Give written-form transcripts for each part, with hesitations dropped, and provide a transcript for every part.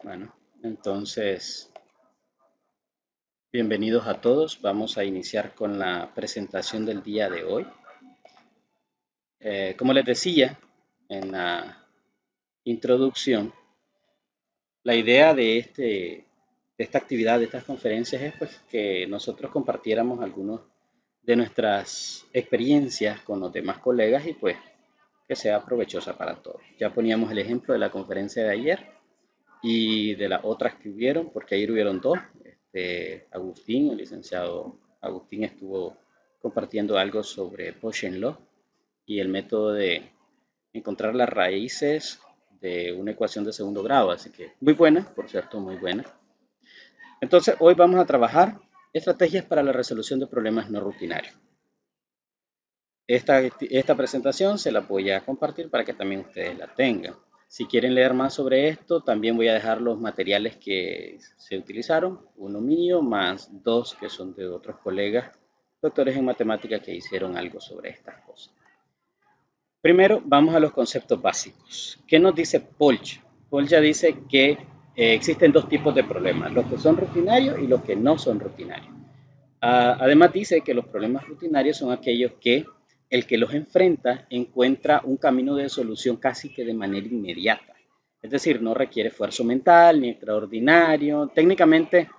Bueno, entonces, bienvenidos a todos. Vamos a iniciar con la presentación del día de hoy. Como les decía en la introducción, la idea de esta actividad, de estas conferencias, es pues, que nosotros compartiéramos algunos de nuestras experiencias con los demás colegas y pues que sea provechosa para todos. Ya poníamos el ejemplo de la conferencia de ayer y de las otras que hubieron, porque ayer hubieron dos. Agustín, el licenciado Agustín, estuvo compartiendo algo sobre Poisson Law y el método de encontrar las raíces de una ecuación de segundo grado, así que muy buena, por cierto, muy buena. Entonces, hoy vamos a trabajar estrategias para la resolución de problemas no rutinarios. Esta presentación se la voy a compartir para que también ustedes la tengan. Si quieren leer más sobre esto, también voy a dejar los materiales que se utilizaron, uno mío más dos que son de otros colegas, doctores en matemáticas que hicieron algo sobre estas cosas. Primero, vamos a los conceptos básicos. ¿Qué nos dice Polya? Polya dice que existen dos tipos de problemas, los que son rutinarios y los que no son rutinarios. Además dice que los problemas rutinarios son aquellos que el que los enfrenta encuentra un camino de solución casi que de manera inmediata. Es decir, no requiere esfuerzo mental ni extraordinario. Técnicamente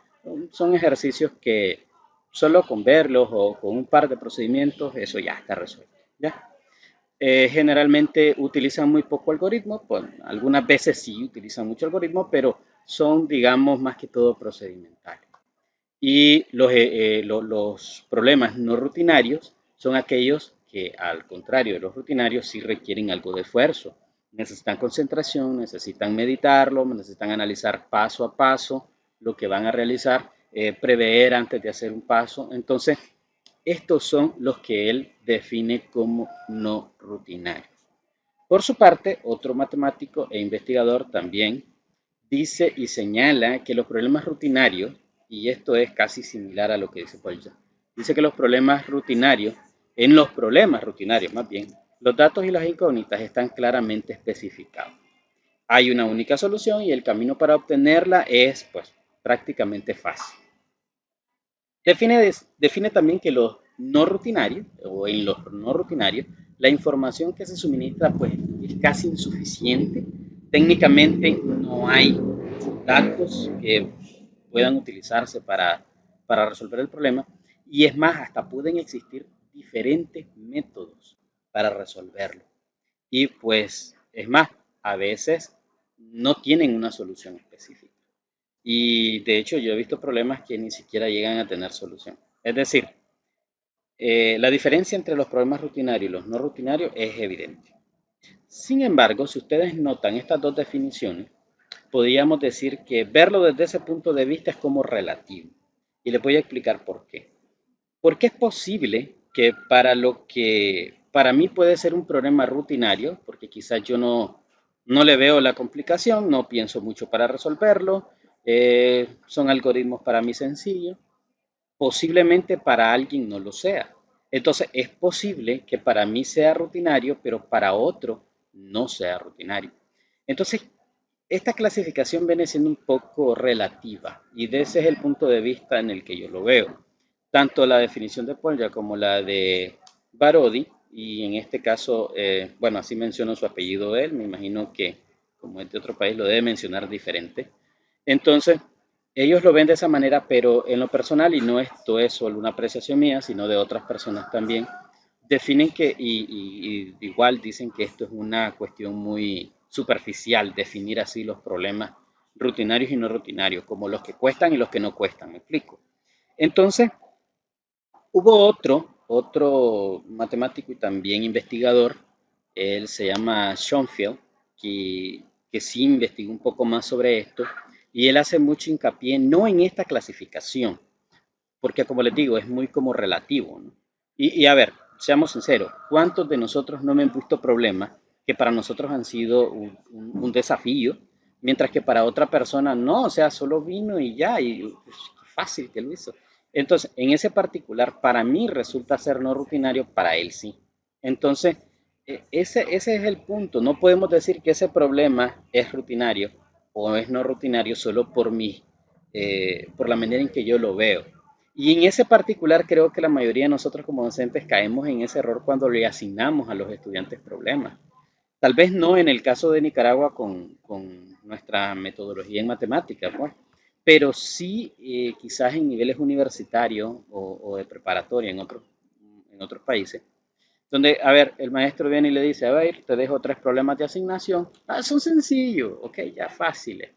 son ejercicios que solo con verlos o con un par de procedimientos eso ya está resuelto. ¿Ya? Generalmente utilizan muy poco algoritmo, pues, algunas veces sí utilizan mucho algoritmo, pero son, digamos, más que todo procedimentales. Y los problemas no rutinarios son aquellos que, al contrario de los rutinarios, sí requieren algo de esfuerzo. Necesitan concentración, necesitan meditarlo, necesitan analizar paso a paso lo que van a realizar, prever antes de hacer un paso. Entonces, estos son los que él define como no rutinarios. Por su parte, otro matemático e investigador también dice y señala que los problemas rutinarios, y esto es casi similar a lo que dice Paul, dice que los problemas rutinarios, en los problemas rutinarios más bien, los datos y las incógnitas están claramente especificados. Hay una única solución y el camino para obtenerla es pues prácticamente fácil. Define también que los no rutinarios, o en los no rutinarios, la información que se suministra pues, es casi insuficiente. Técnicamente no hay datos que puedan utilizarse para resolver el problema y es más, hasta pueden existir diferentes métodos para resolverlo. Y pues, es más, a veces no tienen una solución específica. Y de hecho yo he visto problemas que ni siquiera llegan a tener solución. Es decir, la diferencia entre los problemas rutinarios y los no rutinarios es evidente. Sin embargo, si ustedes notan estas dos definiciones, podríamos decir que verlo desde ese punto de vista es como relativo. Y les voy a explicar por qué. Porque es posible que para lo que para mí puede ser un problema rutinario, porque quizás yo no le veo la complicación, no pienso mucho para resolverlo, son algoritmos para mí sencillos, posiblemente para alguien no lo sea. Entonces es posible que para mí sea rutinario, pero para otro no sea rutinario. Entonces, esta clasificación viene siendo un poco relativa y de ese es el punto de vista en el que yo lo veo. Tanto la definición de Polya como la de Barodi, y en este caso, bueno, así menciono su apellido él, me imagino que como es de otro país lo debe mencionar diferente. Entonces, ellos lo ven de esa manera, pero en lo personal, y no esto es solo una apreciación mía, sino de otras personas también, definen que, y igual dicen que esto es una cuestión muy superficial, definir así los problemas rutinarios y no rutinarios, como los que cuestan y los que no cuestan, me explico. Entonces, hubo otro matemático y también investigador, él se llama Schoenfeld, que sí investigó un poco más sobre esto, y él hace mucho hincapié no en esta clasificación, porque como les digo, es muy como relativo, ¿no? Y a ver, seamos sinceros, ¿cuántos de nosotros no hemos visto problemas que para nosotros han sido un desafío, mientras que para otra persona no, o sea, solo vino y ya, y pues, fácil que lo hizo. Entonces, en ese particular, para mí resulta ser no rutinario, para él sí. Entonces, ese es el punto, no podemos decir que ese problema es rutinario o es no rutinario solo por la manera en que yo lo veo. Y en ese particular creo que la mayoría de nosotros como docentes caemos en ese error cuando le asignamos a los estudiantes problemas. Tal vez no en el caso de Nicaragua con nuestra metodología en matemáticas, pues, pero sí quizás en niveles universitarios o de preparatoria en otros países, donde, a ver, el maestro viene y le dice, a ver, te dejo 3 problemas de asignación. Ah, son sencillos, ok, ya fáciles.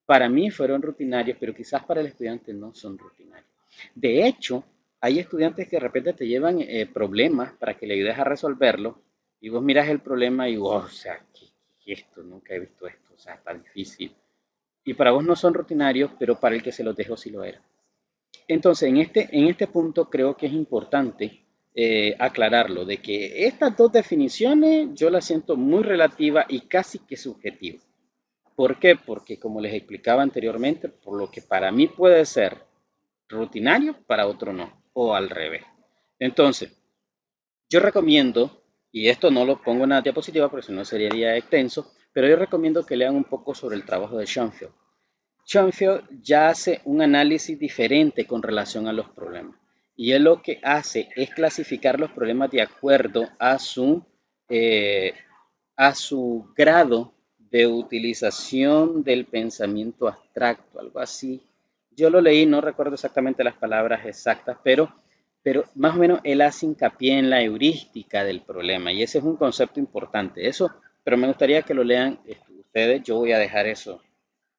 Para mí fueron rutinarios, pero quizás para el estudiante no son rutinarios. De hecho, hay estudiantes que de repente te llevan problemas para que le ayudes a resolverlo y vos miras el problema y vos, o sea, ¿qué es esto? Nunca he visto esto, o sea, está difícil. Y para vos no son rutinarios, pero para el que se los dejó sí lo era. Entonces, en este punto creo que es importante aclararlo, de que estas dos definiciones yo las siento muy relativas y casi que subjetivas. ¿Por qué? Porque como les explicaba anteriormente, por lo que para mí puede ser rutinario, para otro no, o al revés. Entonces, yo recomiendo, y esto no lo pongo en la diapositiva porque si no sería extenso, pero yo recomiendo que lean un poco sobre el trabajo de Schoenfeld. Schoenfeld ya hace un análisis diferente con relación a los problemas. Y él lo que hace es clasificar los problemas de acuerdo eh, a su grado de utilización del pensamiento abstracto, algo así. Yo lo leí, no recuerdo exactamente las palabras exactas, pero más o menos él hace hincapié en la heurística del problema y ese es un concepto importante. Eso, pero me gustaría que lo lean ustedes, yo voy a dejar eso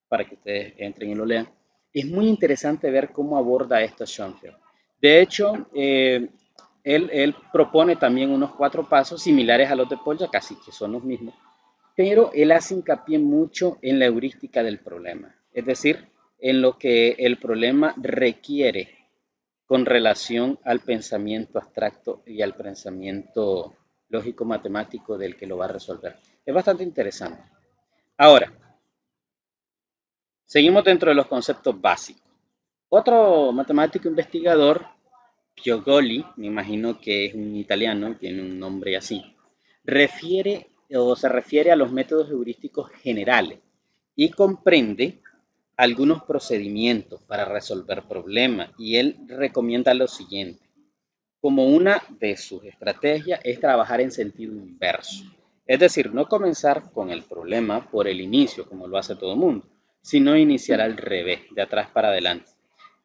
para que ustedes entren y lo lean. Es muy interesante ver cómo aborda esto Schoenfeld. De hecho, él propone también unos 4 pasos similares a los de Paul, ya casi que son los mismos, pero él hace hincapié mucho en la heurística del problema, es decir, en lo que el problema requiere con relación al pensamiento abstracto y al pensamiento lógico-matemático del que lo va a resolver. Es bastante interesante. Ahora, seguimos dentro de los conceptos básicos. Otro matemático investigador, Piogoli, me imagino que es un italiano, tiene un nombre así, se refiere a los métodos heurísticos generales y comprende algunos procedimientos para resolver problemas y él recomienda lo siguiente. Como una de sus estrategias es trabajar en sentido inverso. Es decir, no comenzar con el problema por el inicio, como lo hace todo el mundo, sino iniciar al revés, de atrás para adelante.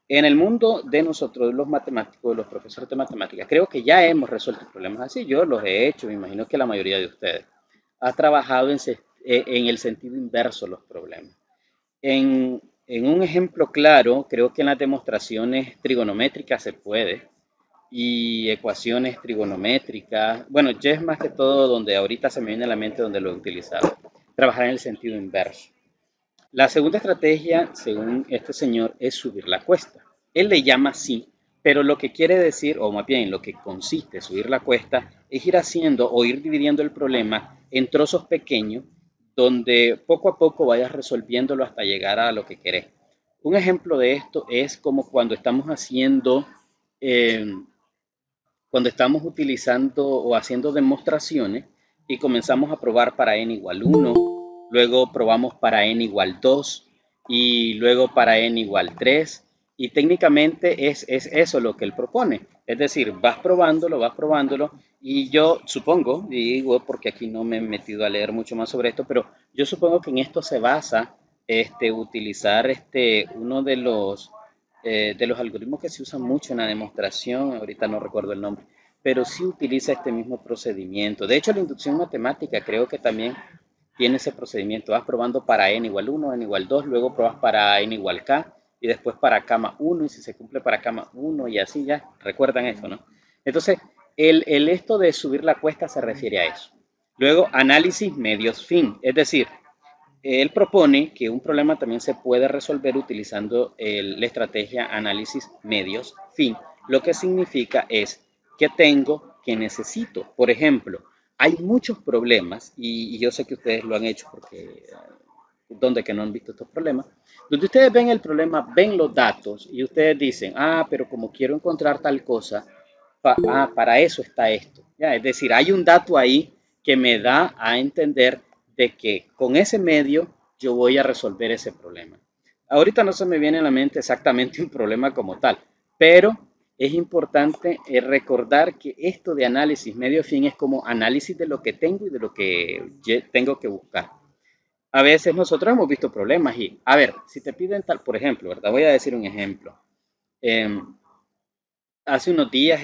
En el mundo de nosotros, los matemáticos, los profesores de matemáticas, creo que ya hemos resuelto problemas así. Yo los he hecho, me imagino que la mayoría de ustedes ha trabajado en el sentido inverso los problemas. En un ejemplo claro, creo que en las demostraciones trigonométricas se puede, y ecuaciones trigonométricas. Bueno, ya es más que todo donde ahorita se me viene a la mente donde lo he utilizado. Trabajar en el sentido inverso. La segunda estrategia, según este señor, es subir la cuesta. Él le llama así, pero lo que quiere decir, o más bien lo que consiste subir la cuesta, es ir haciendo o ir dividiendo el problema en trozos pequeños, donde poco a poco vayas resolviéndolo hasta llegar a lo que querés. Un ejemplo de esto es como eh, cuando estamos utilizando o haciendo demostraciones y comenzamos a probar para n igual 1, luego probamos para n igual 2 y luego para n igual 3 y técnicamente es eso lo que él propone. Es decir, vas probándolo y yo supongo, digo porque aquí no me he metido a leer mucho más sobre esto, pero yo supongo que en esto se basa utilizar uno de los algoritmos que se usan mucho en la demostración, ahorita no recuerdo el nombre, pero sí utiliza este mismo procedimiento. De hecho, la inducción matemática creo que también tiene ese procedimiento. Vas probando para n igual 1, n igual 2, luego probas para n igual k y después para k más 1 y si se cumple para k más 1 y así ya. Recuerdan eso, ¿no? Entonces, esto de subir la cuesta se refiere a eso. Luego, análisis medios-fin, es decir, él propone que un problema también se puede resolver utilizando la estrategia análisis medios-fin. Lo que significa es que tengo, que necesito. Por ejemplo, hay muchos problemas, y yo sé que ustedes lo han hecho porque donde que no han visto estos problemas, donde ustedes ven el problema, ven los datos y ustedes dicen, pero como quiero encontrar tal cosa, para eso está esto. ¿Ya? Es decir, hay un dato ahí que me da a entender de que con ese medio yo voy a resolver ese problema. Ahorita no se me viene a la mente exactamente un problema como tal, pero es importante recordar que esto de análisis medio-fin es como análisis de lo que tengo y de lo que tengo que buscar. A veces nosotros hemos visto problemas y, a ver, si te piden tal, por ejemplo, ¿verdad? Voy a decir un ejemplo. Eh, Hace unos días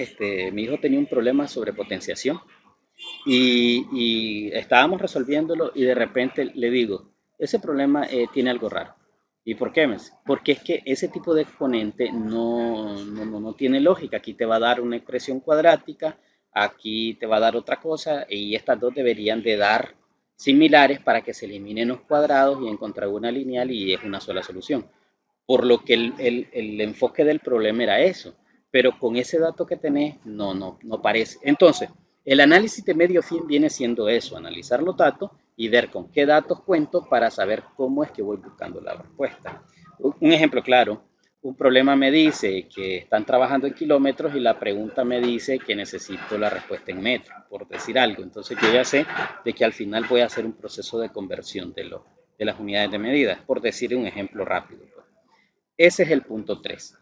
mi hijo tenía un problema sobre potenciación y estábamos resolviéndolo y de repente le digo, ese problema tiene algo raro. ¿Y por qué, mes? Porque es que ese tipo de exponente no tiene lógica. Aquí te va a dar una expresión cuadrática, aquí te va a dar otra cosa y estas dos deberían de dar similares para que se eliminen los cuadrados y encontrar una lineal y es una sola solución. Por lo que el enfoque del problema era eso, pero con ese dato que tenés no parece. Entonces, el análisis de medio fin viene siendo eso, analizar los datos y ver con qué datos cuento para saber cómo es que voy buscando la respuesta. Un ejemplo claro, un problema me dice que están trabajando en kilómetros y la pregunta me dice que necesito la respuesta en metros, por decir algo. Entonces yo ya sé de que al final voy a hacer un proceso de conversión de las unidades de medida, por decir un ejemplo rápido. Ese es el punto 3.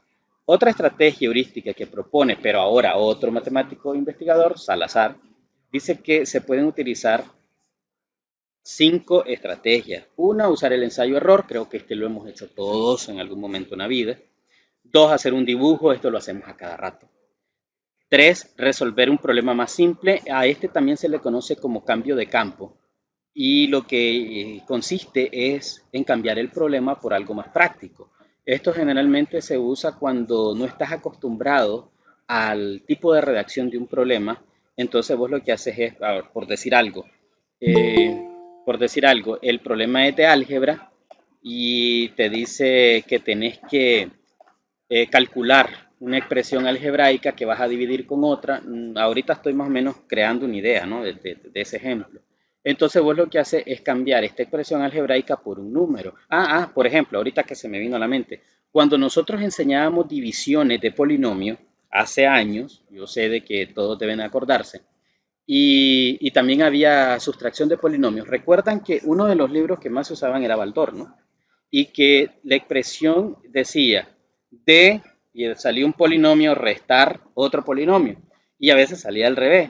Otra estrategia heurística que propone, pero ahora otro matemático investigador, Salazar, dice que se pueden utilizar 5 estrategias. Una, usar el ensayo-error, creo que lo hemos hecho todos en algún momento en la vida. 2, hacer un dibujo, esto lo hacemos a cada rato. 3, resolver un problema más simple, a este también se le conoce como cambio de campo. Y lo que consiste es en cambiar el problema por algo más práctico. Esto generalmente se usa cuando no estás acostumbrado al tipo de redacción de un problema. Entonces vos lo que haces es, a ver, eh, por decir algo, el problema es de álgebra y te dice que tenés que calcular una expresión algebraica que vas a dividir con otra. Ahorita estoy más o menos creando una idea, ¿no? de ese ejemplo. Entonces vos lo que haces es cambiar esta expresión algebraica por un número. Por ejemplo, ahorita que se me vino a la mente, cuando nosotros enseñábamos divisiones de polinomios hace años, yo sé de que todos deben acordarse, y también había sustracción de polinomios. Recuerdan que uno de los libros que más se usaban era Baldor, ¿no? Y que la expresión decía de, y salía un polinomio, restar otro polinomio, y a veces salía al revés,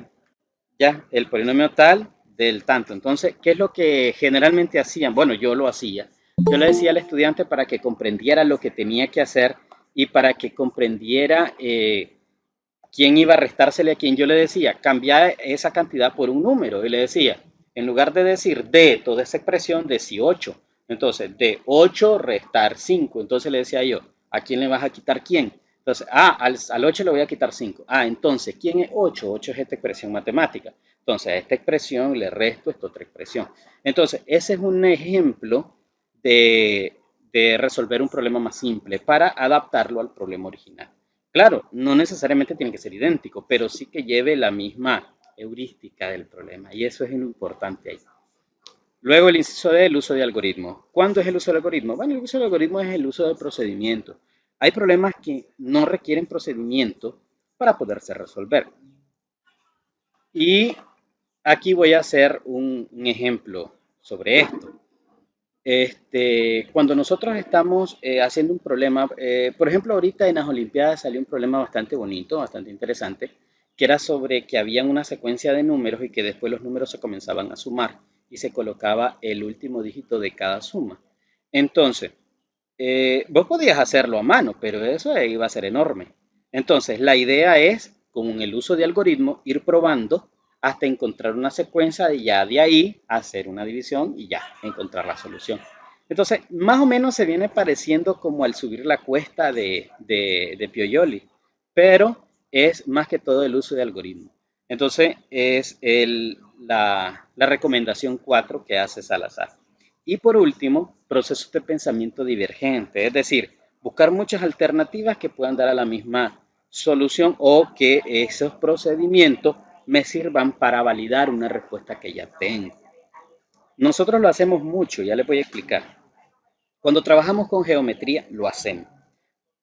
ya, el polinomio tal del tanto. Entonces, ¿qué es lo que generalmente hacían? Bueno, yo lo hacía. Yo le decía al estudiante para que comprendiera lo que tenía que hacer y para que comprendiera quién iba a restársele a quién. Yo le decía, cambia esa cantidad por un número. Y le decía, en lugar de decir de toda esa expresión, decí 8. Entonces, de 8 restar 5. Entonces le decía yo, ¿a quién le vas a quitar quién? Entonces, al 8 le voy a quitar 5. Entonces, ¿quién es 8? 8 es esta expresión matemática. Entonces, a esta expresión le resto esta otra expresión. Entonces, ese es un ejemplo de resolver un problema más simple para adaptarlo al problema original. Claro, no necesariamente tiene que ser idéntico, pero sí que lleve la misma heurística del problema, y eso es lo importante ahí. Luego el inciso D, el uso de algoritmos. ¿Cuándo es el uso del algoritmo? Bueno, el uso del algoritmo es el uso de procedimientos. Hay problemas que no requieren procedimiento para poderse resolver. Y aquí voy a hacer un ejemplo sobre esto. Cuando nosotros estamos haciendo un problema, por ejemplo, ahorita en las Olimpiadas salió un problema bastante bonito, bastante interesante, que era sobre que había una secuencia de números y que después los números se comenzaban a sumar y se colocaba el último dígito de cada suma. Entonces, vos podías hacerlo a mano, pero eso iba a ser enorme. Entonces, la idea es, con el uso de algoritmos, ir probando hasta encontrar una secuencia y ya de ahí hacer una división y ya encontrar la solución. Entonces, más o menos se viene pareciendo como al subir la cuesta de Pioioli, pero es más que todo el uso de algoritmos. Entonces, es la recomendación 4 que hace Salazar. Y por último, procesos de pensamiento divergente, es decir, buscar muchas alternativas que puedan dar a la misma solución o que esos procedimientos me sirvan para validar una respuesta que ya tengo. Nosotros lo hacemos mucho, ya les voy a explicar. Cuando trabajamos con geometría, lo hacemos.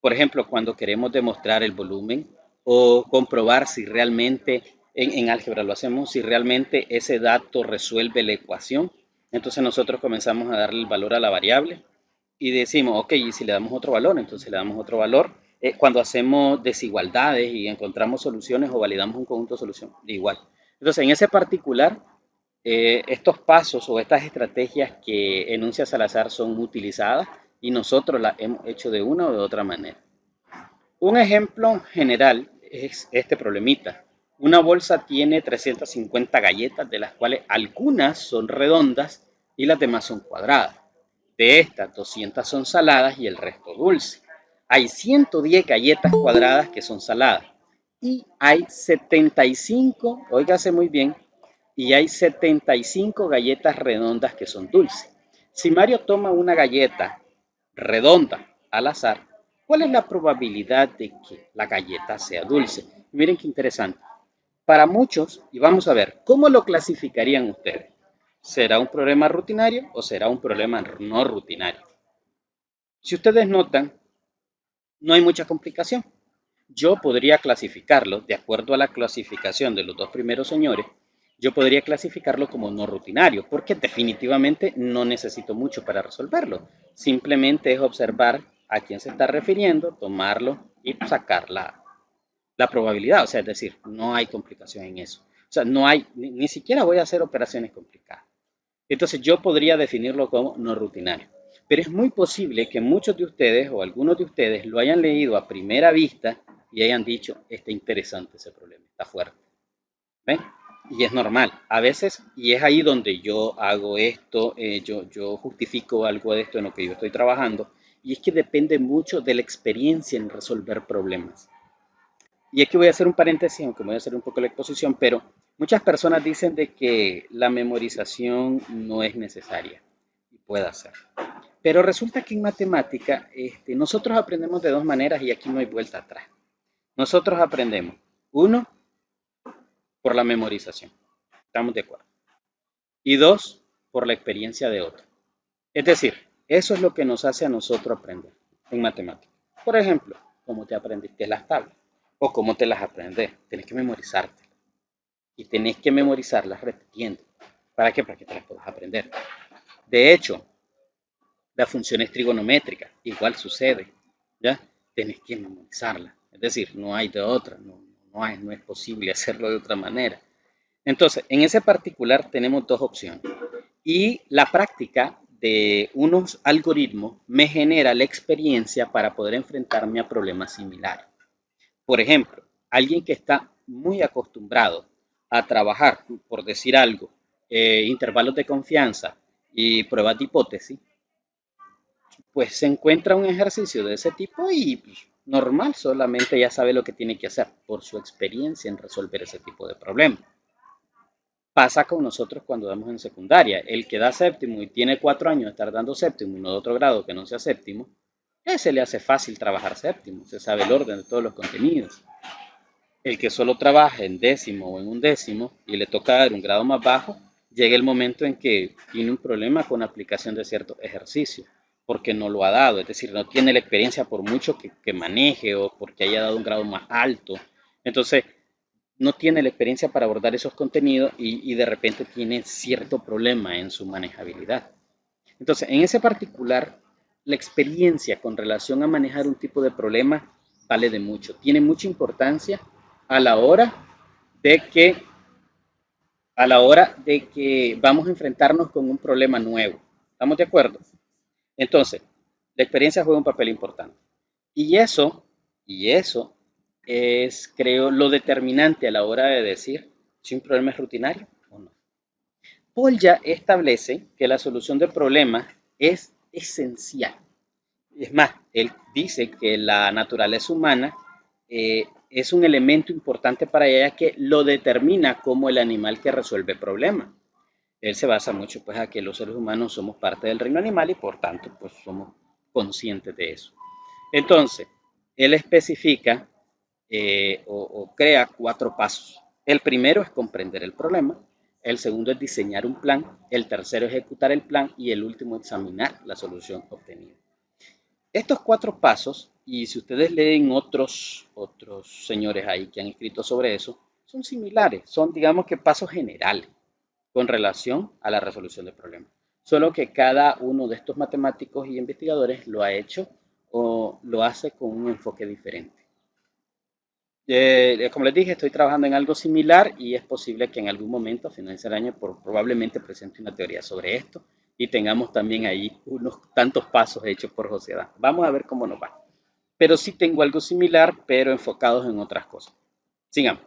Por ejemplo, cuando queremos demostrar el volumen o comprobar si realmente, en álgebra lo hacemos, si realmente ese dato resuelve la ecuación. Entonces nosotros comenzamos a darle el valor a la variable y decimos, ok, y si le damos otro valor, entonces le damos otro valor. Cuando hacemos desigualdades y encontramos soluciones o validamos un conjunto de solución, igual. Entonces, en ese particular, estos pasos o estas estrategias que enuncia Salazar son utilizadas y nosotros las hemos hecho de una o de otra manera. Un ejemplo general es este problemita. Una bolsa tiene 350 galletas, de las cuales algunas son redondas y las demás son cuadradas. De estas, 200 son saladas y el resto dulce. Hay 110 galletas cuadradas que son saladas y hay 75, óigase muy bien, y hay 75 galletas redondas que son dulces. Si Mario toma una galleta redonda al azar, ¿cuál es la probabilidad de que la galleta sea dulce? Miren qué interesante. Para muchos, y vamos a ver, ¿cómo lo clasificarían ustedes? ¿Será un problema rutinario o será un problema no rutinario? Si ustedes notan, no hay mucha complicación. Yo podría clasificarlo, de acuerdo a la clasificación de los dos primeros señores, yo podría clasificarlo como no rutinario, porque definitivamente no necesito mucho para resolverlo. Simplemente es observar a quién se está refiriendo, tomarlo y sacar la probabilidad. O sea, es decir, no hay complicación en eso. O sea, no hay, ni siquiera voy a hacer operaciones complicadas. Entonces yo podría definirlo como no rutinario. Pero es muy posible que muchos de ustedes o algunos de ustedes lo hayan leído a primera vista y hayan dicho, está interesante ese problema, está fuerte. ¿Ven? Y es normal. A veces, y es ahí donde yo hago esto, yo justifico algo de esto en lo que yo estoy trabajando, y es que depende mucho de la experiencia en resolver problemas. Y aquí voy a hacer un paréntesis, aunque voy a hacer un poco la exposición, pero muchas personas dicen de que la memorización no es necesaria y puede ser. Pero resulta que en matemática nosotros aprendemos de dos maneras y aquí no hay vuelta atrás. Nosotros aprendemos, uno, por la memorización, estamos de acuerdo, y dos, por la experiencia de otro. Es decir, eso es lo que nos hace a nosotros aprender en matemática. Por ejemplo, cómo te aprendiste las tablas o cómo te las aprendes. Tienes que memorizarte y tenés que memorizarlas repitiendo. ¿Para qué? Para que te las puedas aprender. De hecho, las funciones trigonométricas igual sucede, ¿ya? Tenés que memorizarlas. Es decir, no hay de otra, no es posible hacerlo de otra manera. Entonces, en ese particular tenemos dos opciones. Y la práctica de unos algoritmos me genera la experiencia para poder enfrentarme a problemas similares. Por ejemplo, alguien que está muy acostumbrado a trabajar, por decir algo, intervalos de confianza y pruebas de hipótesis, pues se encuentra un ejercicio de ese tipo y pues, normal, solamente ya sabe lo que tiene que hacer por su experiencia en resolver ese tipo de problemas. Pasa con nosotros cuando damos en secundaria. El que da séptimo y tiene 4 años de estar dando séptimo y no de otro grado que no sea séptimo, se le hace fácil trabajar séptimo, se sabe el orden de todos los contenidos. El que solo trabaja en décimo o en undécimo y le toca dar un grado más bajo, llega el momento en que tiene un problema con la aplicación de cierto ejercicio, porque no lo ha dado, es decir, no tiene la experiencia por mucho que maneje o porque haya dado un grado más alto. Entonces, no tiene la experiencia para abordar esos contenidos y de repente tiene cierto problema en su manejabilidad. Entonces, en ese particular, la experiencia con relación a manejar un tipo de problema vale de mucho, tiene mucha importancia a la hora de que vamos a enfrentarnos con un problema nuevo. ¿Estamos de acuerdo? Entonces, la experiencia juega un papel importante. Y eso es, creo, lo determinante a la hora de decir si un problema es rutinario o no. Paul ya establece que la solución del problema es esencial. Es más, él dice que la naturaleza humana es un elemento importante para ella que lo determina como el animal que resuelve problemas. Él se basa mucho pues a que los seres humanos somos parte del reino animal y por tanto pues somos conscientes de eso. Entonces, él especifica o crea 4 pasos. El primero es comprender el problema, el segundo es diseñar un plan, el tercero es ejecutar el plan y el último examinar la solución obtenida. Estos 4 pasos, y si ustedes leen otros señores ahí que han escrito sobre eso, son similares, son digamos que pasos generales con relación a la resolución del problema. solo que cada uno de estos matemáticos y investigadores lo ha hecho o lo hace con un enfoque diferente. Como les dije, estoy trabajando en algo similar y es posible que en algún momento, a finales del año, probablemente presente una teoría sobre esto y tengamos también ahí unos tantos pasos hechos por José Adán. Vamos a ver cómo nos va. Pero sí tengo algo similar, pero enfocados en otras cosas. Sigamos.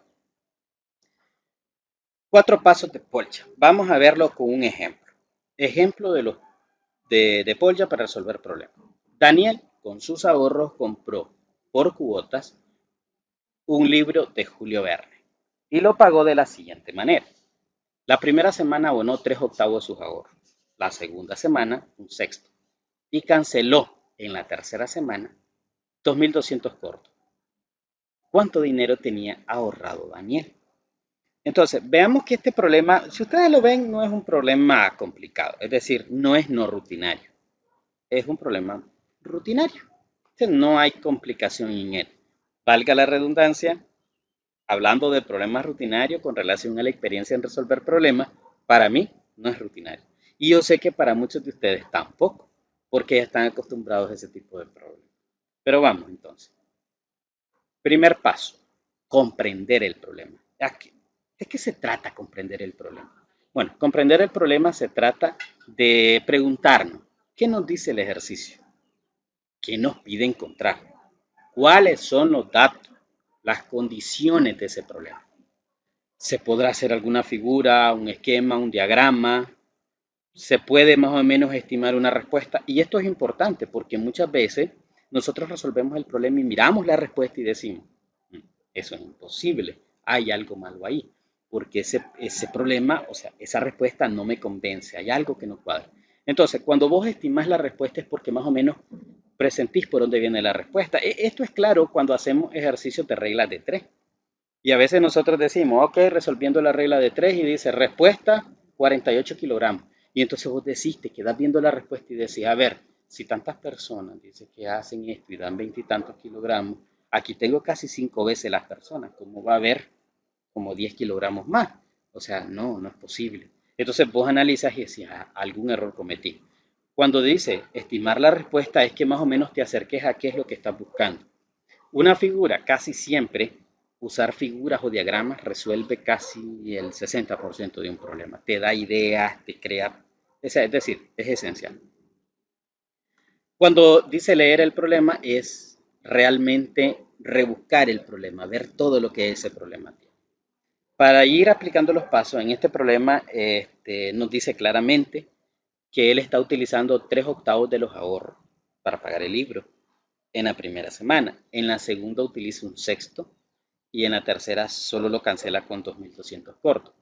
4 pasos de Polya. Vamos a verlo con un ejemplo. Ejemplo de Polya para resolver problemas. Daniel, con sus ahorros, compró por cuotas un libro de Julio Verne y lo pagó de la siguiente manera. La primera semana abonó 3/8 de sus ahorros, la segunda semana un sexto y canceló en la tercera semana 2.200 cortos. ¿Cuánto dinero tenía ahorrado Daniel? Entonces, veamos que este problema, si ustedes lo ven, no es un problema complicado, es decir, no es no rutinario, es un problema rutinario. No hay complicación en él. Valga la redundancia, hablando de problemas rutinarios con relación a la experiencia en resolver problemas, para mí no es rutinario. Y yo sé que para muchos de ustedes tampoco, porque ya están acostumbrados a ese tipo de problemas. Pero vamos entonces. Primer paso, comprender el problema. ¿De qué se trata comprender el problema? Bueno, comprender el problema se trata de preguntarnos, ¿qué nos dice el ejercicio? ¿Qué nos pide encontrar? ¿Cuáles son los datos, las condiciones de ese problema? ¿Se podrá hacer alguna figura, un esquema, un diagrama? ¿Se puede más o menos estimar una respuesta? Y esto es importante porque muchas veces nosotros resolvemos el problema y miramos la respuesta y decimos, eso es imposible, hay algo malo ahí, porque ese problema, o sea, esa respuesta no me convence, hay algo que no cuadra. Entonces, cuando vos estimás la respuesta es porque más o menos presentís por dónde viene la respuesta. Esto es claro cuando hacemos ejercicios de reglas de 3. Y a veces nosotros decimos, ok, resolviendo la regla de 3 y dice respuesta 48 kilogramos. Y entonces vos decís, te quedas viendo la respuesta y decís, a ver, si tantas personas dicen que hacen esto y dan 20 y tantos kilogramos, aquí tengo casi 5 veces las personas, ¿cómo va a haber como 10 kilogramos más? O sea, no, no es posible. Entonces vos analizas y decís, algún error cometí. Cuando dice estimar la respuesta es que más o menos te acerques a qué es lo que estás buscando. Una figura, casi siempre, usar figuras o diagramas resuelve casi el 60% de un problema. Te da ideas, te crea, es decir, es esencial. Cuando dice leer el problema es realmente rebuscar el problema, ver todo lo que ese problema tiene. Para ir aplicando los pasos en este problema, nos dice claramente que él está utilizando 3/8 de los ahorros para pagar el libro en la primera semana. En la segunda utiliza un sexto y en la tercera solo lo cancela con 2.200 cortos.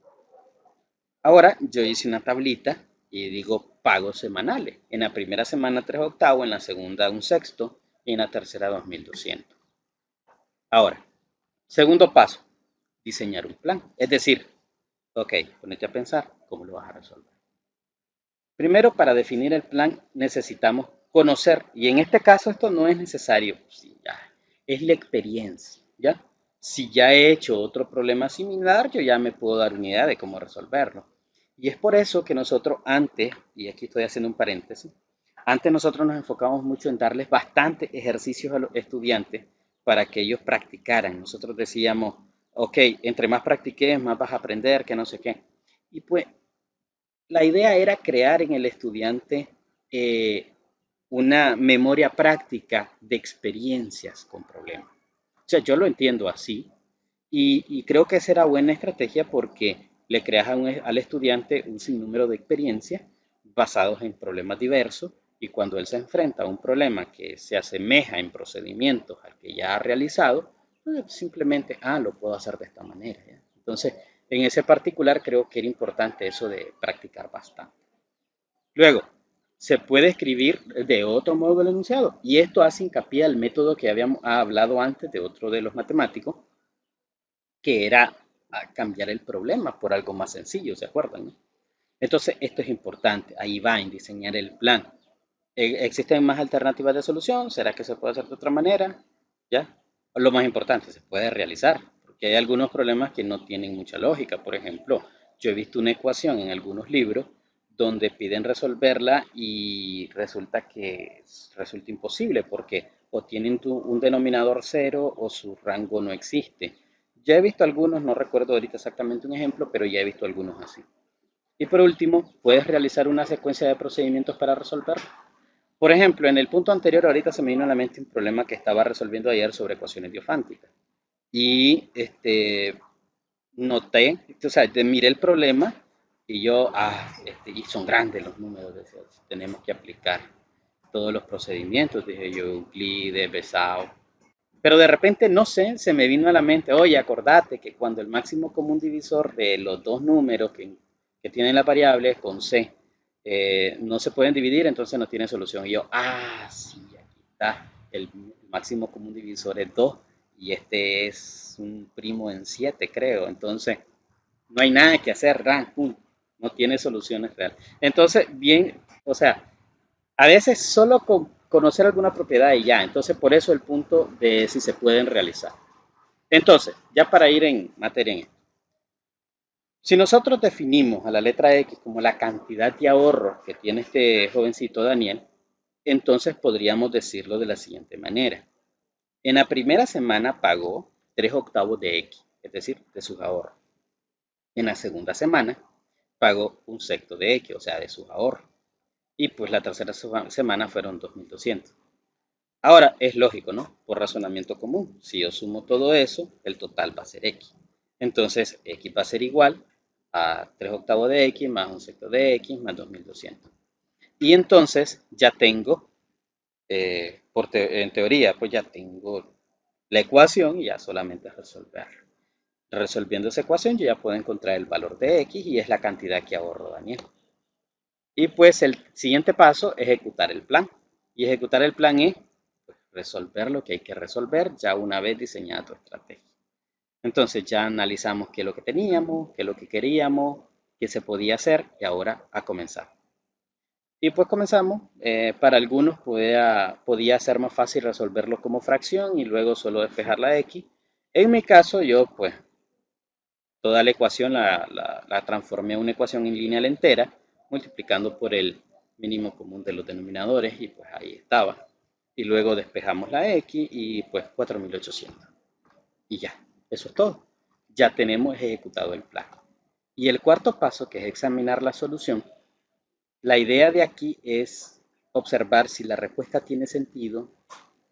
Ahora yo hice una tablita y digo pagos semanales. En la primera semana 3/8, en la segunda un sexto y en la tercera 2.200. Ahora, segundo paso, diseñar un plan. Es decir, ok, ponete a pensar cómo lo vas a resolver. Primero, para definir el plan necesitamos conocer, y en este caso esto no es necesario, sí, ya, es la experiencia, ¿ya? Si ya he hecho otro problema similar, yo ya me puedo dar una idea de cómo resolverlo. Y es por eso que nosotros antes, y aquí estoy haciendo un paréntesis, antes nosotros nos enfocamos mucho en darles bastantes ejercicios a los estudiantes para que ellos practicaran. Nosotros decíamos, ok, entre más practiques, más vas a aprender, que no sé qué. Y pues la idea era crear en el estudiante una memoria práctica de experiencias con problemas. O sea, yo lo entiendo así y creo que esa era buena estrategia porque le creas al estudiante un sinnúmero de experiencias basados en problemas diversos y cuando él se enfrenta a un problema que se asemeja en procedimientos al que ya ha realizado, pues simplemente, lo puedo hacer de esta manera, ¿ya? Entonces, en ese particular creo que era importante eso de practicar bastante. Luego, se puede escribir de otro modo el enunciado y esto hace hincapié al método que habíamos hablado antes de otro de los matemáticos, que era cambiar el problema por algo más sencillo, ¿se acuerdan? ¿No? Entonces, esto es importante, ahí va en diseñar el plan. ¿Existen más alternativas de solución? ¿Será que se puede hacer de otra manera? ¿Ya? Lo más importante, se puede realizar, porque hay algunos problemas que no tienen mucha lógica. Por ejemplo, yo he visto una ecuación en algunos libros donde piden resolverla y resulta imposible porque o tienen un denominador cero o su rango no existe. Ya he visto algunos, no recuerdo ahorita exactamente un ejemplo, pero ya he visto algunos así. Y por último, puedes realizar una secuencia de procedimientos para resolverlo. Por ejemplo, en el punto anterior ahorita se me vino a la mente un problema que estaba resolviendo ayer sobre ecuaciones diofánticas. Y noté, o sea, miré el problema y yo, y son grandes los números, decía, tenemos que aplicar todos los procedimientos, dije yo, Euclides, Besao. Pero de repente, no sé, se me vino a la mente, oye, acordate que cuando el máximo común divisor de los dos números que tienen la variable con C no se pueden dividir, entonces no tiene solución. Y yo, sí, aquí está, el máximo común divisor es 2 y este es un primo en 7, creo. Entonces, no hay nada que hacer, no tiene soluciones reales. Entonces, bien, o sea, a veces solo con conocer alguna propiedad y ya, entonces por eso el punto de si se pueden realizar. Entonces, ya para ir en materia en esto, si nosotros definimos a la letra X como la cantidad de ahorro que tiene este jovencito Daniel, entonces podríamos decirlo de la siguiente manera. En la primera semana pagó 3/8 de X, es decir, de sus ahorros. En la segunda semana pagó 1/6 de X, o sea, de sus ahorros. Y pues la tercera semana fueron 2.200. Ahora, es lógico, ¿no? Por razonamiento común. Si yo sumo todo eso, el total va a ser X. Entonces, X va a ser igual a 3/8 de X más 1/6 de X más 2.200. Y entonces ya tengo, en teoría, pues ya tengo la ecuación y ya solamente es resolver. Resolviendo esa ecuación yo ya puedo encontrar el valor de X y es la cantidad que ahorro Daniel. Y pues el siguiente paso es ejecutar el plan. Y ejecutar el plan es resolver lo que hay que resolver ya una vez diseñada tu estrategia. Entonces ya analizamos qué es lo que teníamos, qué es lo que queríamos, qué se podía hacer y ahora a comenzar. Y pues comenzamos. Para algunos podía ser más fácil resolverlo como fracción y luego solo despejar la X. En mi caso yo pues toda la ecuación la transformé a una ecuación en lineal entera multiplicando por el mínimo común de los denominadores y pues ahí estaba. Y luego despejamos la X y pues 4.800. Y ya, eso es todo. Ya tenemos ejecutado el plan. Y el cuarto paso, que es examinar la solución, la idea de aquí es observar si la respuesta tiene sentido,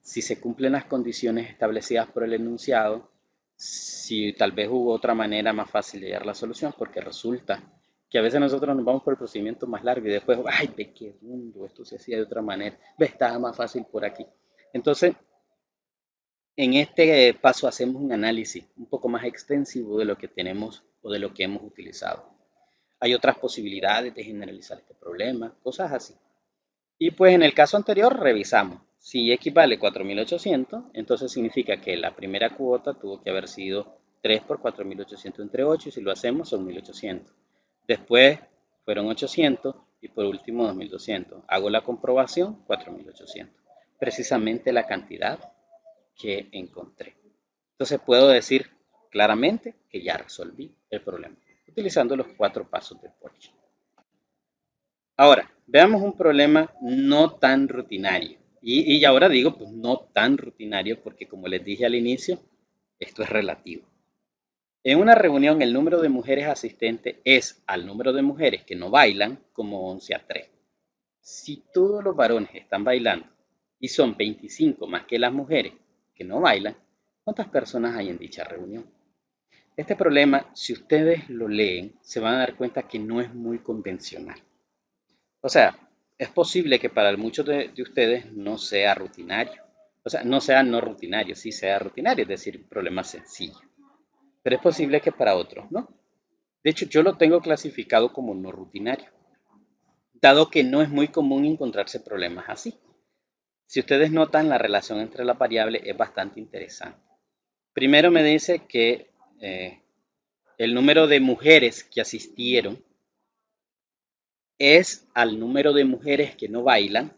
si se cumplen las condiciones establecidas por el enunciado, si tal vez hubo otra manera más fácil de hallar la solución, porque resulta que a veces nosotros nos vamos por el procedimiento más largo y después, ay, ve qué mundo, esto se hacía de otra manera, ve, estaba más fácil por aquí. Entonces, en este paso hacemos un análisis un poco más extensivo de lo que tenemos o de lo que hemos utilizado. Hay otras posibilidades de generalizar este problema, cosas así. Y pues en el caso anterior revisamos. Si X vale 4.800, entonces significa que la primera cuota tuvo que haber sido 3 por 4.800 entre 8 y si lo hacemos son 1.800. Después fueron 800 y por último 2.200. Hago la comprobación, 4.800. Precisamente la cantidad que encontré. Entonces puedo decir claramente que ya resolví el problema utilizando los 4 pasos de Porch. Ahora, veamos un problema no tan rutinario. Y ahora digo, pues no tan rutinario porque como les dije al inicio, esto es relativo. En una reunión el número de mujeres asistentes es al número de mujeres que no bailan como 11-3. Si todos los varones están bailando y son 25 más que las mujeres que no bailan, ¿cuántas personas hay en dicha reunión? Este problema, si ustedes lo leen, se van a dar cuenta que no es muy convencional. O sea, es posible que para muchos de ustedes no sea rutinario. O sea, no sea no rutinario, sí sea rutinario, es decir, un problema sencillo. Pero es posible que para otros no. De hecho, yo lo tengo clasificado como no rutinario, dado que no es muy común encontrarse problemas así. Si ustedes notan, la relación entre las variables es bastante interesante. Primero me dice que el número de mujeres que asistieron es al número de mujeres que no bailan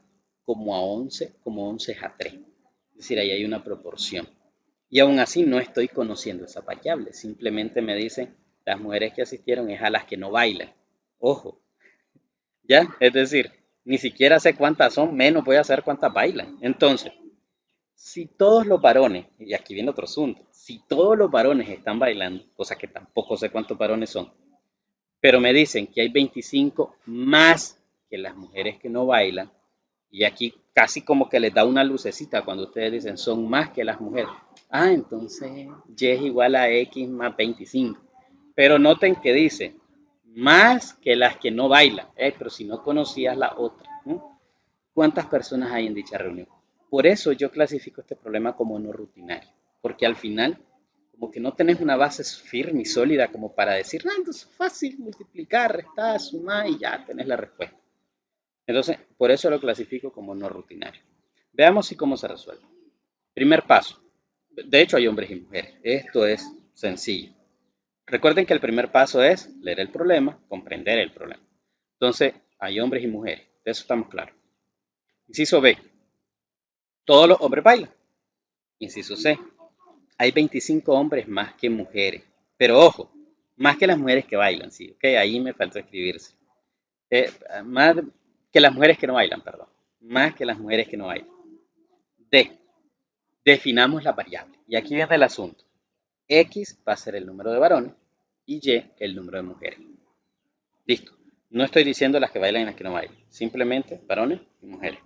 como 11-3. Es decir, ahí hay una proporción. Y aún así no estoy conociendo esa variable. Simplemente me dicen las mujeres que asistieron es a las que no bailan. Ojo, ¿Ya? Es decir, ni siquiera sé cuántas son, menos voy a saber cuántas bailan. Entonces, si todos los varones, y aquí viene otro asunto, si todos los varones están bailando, cosa que tampoco sé cuántos varones son, pero me dicen que hay 25 más que las mujeres que no bailan, y aquí casi como que les da una lucecita cuando ustedes dicen son más que las mujeres. Ah, entonces Y es igual a X más 25. Pero noten que dice más que las que no bailan. Pero si no conocías la otra, ¿no? ¿Cuántas personas hay en dicha reunión? Por eso yo clasifico este problema como no rutinario, porque al final como que no tenés una base firme y sólida como para decir, no, entonces es fácil multiplicar, restar, sumar y ya tenés la respuesta. Entonces, por eso lo clasifico como no rutinario. Veamos si cómo se resuelve. Primer paso. De hecho, hay hombres y mujeres. Esto es sencillo. Recuerden que el primer paso es leer el problema, comprender el problema. Entonces, hay hombres y mujeres. De eso estamos claros. Inciso B. Todos los hombres bailan. Inciso C. Hay 25 hombres más que mujeres. Pero ojo, más que las mujeres que bailan, sí, ok, ahí me falta escribirse. Más que las mujeres que no bailan, perdón. Más que las mujeres que no bailan. D. Definamos la variable. Y aquí viene el asunto. X va a ser el número de varones y Y el número de mujeres. Listo. No estoy diciendo las que bailan y las que no bailan. Simplemente varones y mujeres.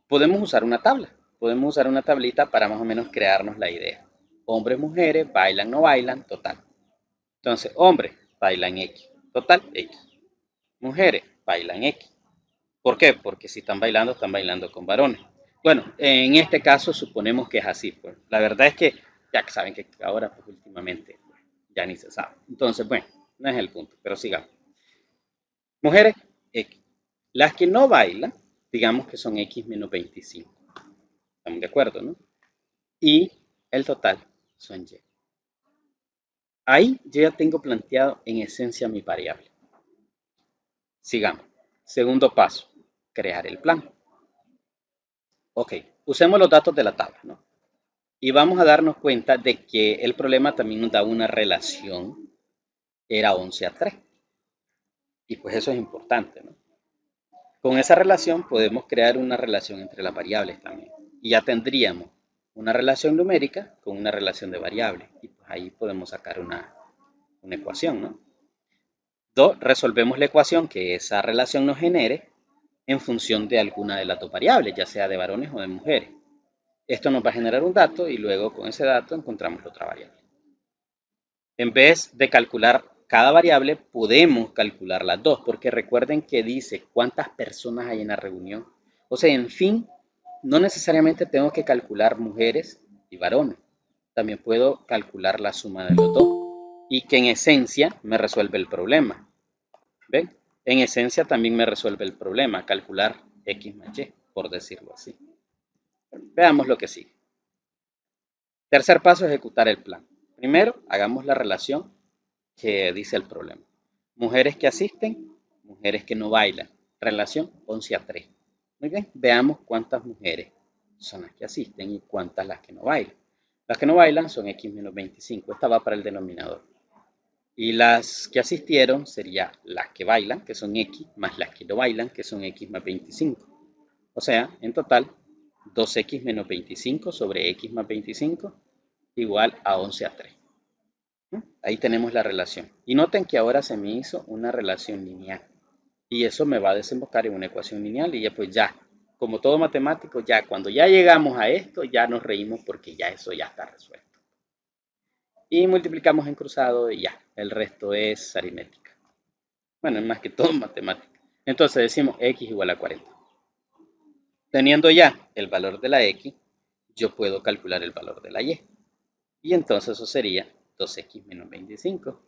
Podemos usar una tabla. Podemos usar una tablita para más o menos crearnos la idea. Hombres, mujeres, bailan, no bailan, total. Entonces, hombres bailan X, total X. Mujeres bailan X. ¿Por qué? Porque si están bailando con varones. Bueno, en este caso suponemos que es así. Pues. La verdad es que ya saben que ahora pues, últimamente pues, ya ni se sabe. Entonces, bueno, no es el punto, pero sigamos. Mujeres, X. Las que no bailan, digamos que son X menos 25. Estamos de acuerdo, ¿no? Y el total son Y. Ahí yo ya tengo planteado en esencia mi variable. Sigamos. Segundo paso, crear el plan. Ok, usemos los datos de la tabla, ¿no? Y vamos a darnos cuenta de que el problema también nos da una relación, era 11:3. Y pues eso es importante, ¿no? Con esa relación podemos crear una relación entre las variables también. Y ya tendríamos una relación numérica con una relación de variables. Y pues ahí podemos sacar una ecuación, ¿no? Resolvemos la ecuación que esa relación nos genere en función de alguna de las dos variables, ya sea de varones o de mujeres. Esto nos va a generar un dato y luego con ese dato encontramos la otra variable. En vez de calcular cada variable, podemos calcular las dos, porque recuerden que dice cuántas personas hay en la reunión. O sea, en fin, no necesariamente tengo que calcular mujeres y varones. También puedo calcular la suma de los dos y que en esencia me resuelve el problema. ¿Ven? En esencia también me resuelve el problema, calcular X más Y, por decirlo así. Veamos lo que sigue. Tercer paso, ejecutar el plan. Primero, hagamos la relación que dice el problema. Mujeres que asisten, mujeres que no bailan. Relación 11:3. Muy bien, veamos cuántas mujeres son las que asisten y cuántas las que no bailan. Las que no bailan son X menos 25. Esta va para el denominador. Y las que asistieron serían las que bailan, que son X, más las que no bailan, que son X más 25. O sea, en total, 2X menos 25 sobre X más 25 igual a 11:3. Ahí tenemos la relación. Y noten que ahora se me hizo una relación lineal. Y eso me va a desembocar en una ecuación lineal y ya pues ya, como todo matemático, ya cuando ya llegamos a esto, ya nos reímos porque ya eso ya está resuelto. Y multiplicamos en cruzado y ya, el resto es aritmética. Bueno, es más que todo matemática. Entonces decimos x igual a 40. Teniendo ya el valor de la x, yo puedo calcular el valor de la y. Y entonces eso sería 2x menos 25.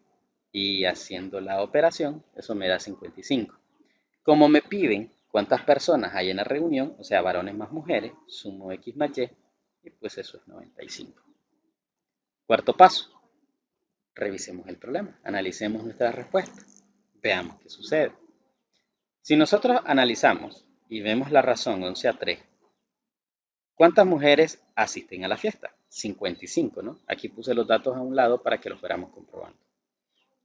Y haciendo la operación, eso me da 55. Como me piden cuántas personas hay en la reunión, o sea, varones más mujeres, sumo x más y pues eso es 95. Cuarto paso, revisemos el problema, analicemos nuestra respuesta, veamos qué sucede. Si nosotros analizamos y vemos la razón 11:3, ¿cuántas mujeres asisten a la fiesta? 55, ¿no? Aquí puse los datos a un lado para que los fuéramos comprobando.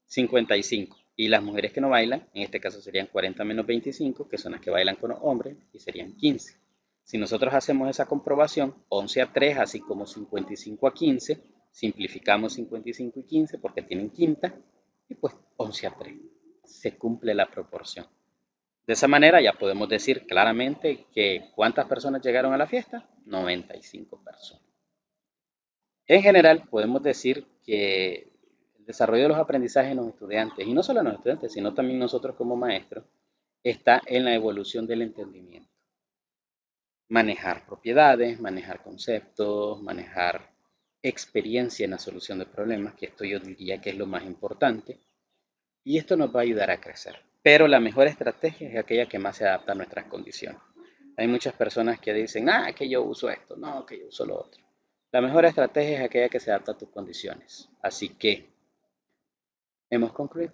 55. Y las mujeres que no bailan, en este caso serían 40 menos 25, que son las que bailan con los hombres, y serían 15. Si nosotros hacemos esa comprobación, 11 a 3, así como 55 a 15, simplificamos 55 y 15 porque tienen quinta, y pues 11 a 3. Se cumple la proporción. De esa manera ya podemos decir claramente que ¿cuántas personas llegaron a la fiesta? 95 personas. En general, podemos decir que el desarrollo de los aprendizajes en los estudiantes, y no solo en los estudiantes, sino también nosotros como maestros, está en la evolución del entendimiento. Manejar propiedades, manejar conceptos, manejar experiencia en la solución de problemas, que esto yo diría que es lo más importante, y esto nos va a ayudar a crecer. Pero la mejor estrategia es aquella que más se adapta a nuestras condiciones. Hay muchas personas que dicen, que yo uso esto, no, que yo uso lo otro. La mejor estrategia es aquella que se adapta a tus condiciones. Así que hemos concluido.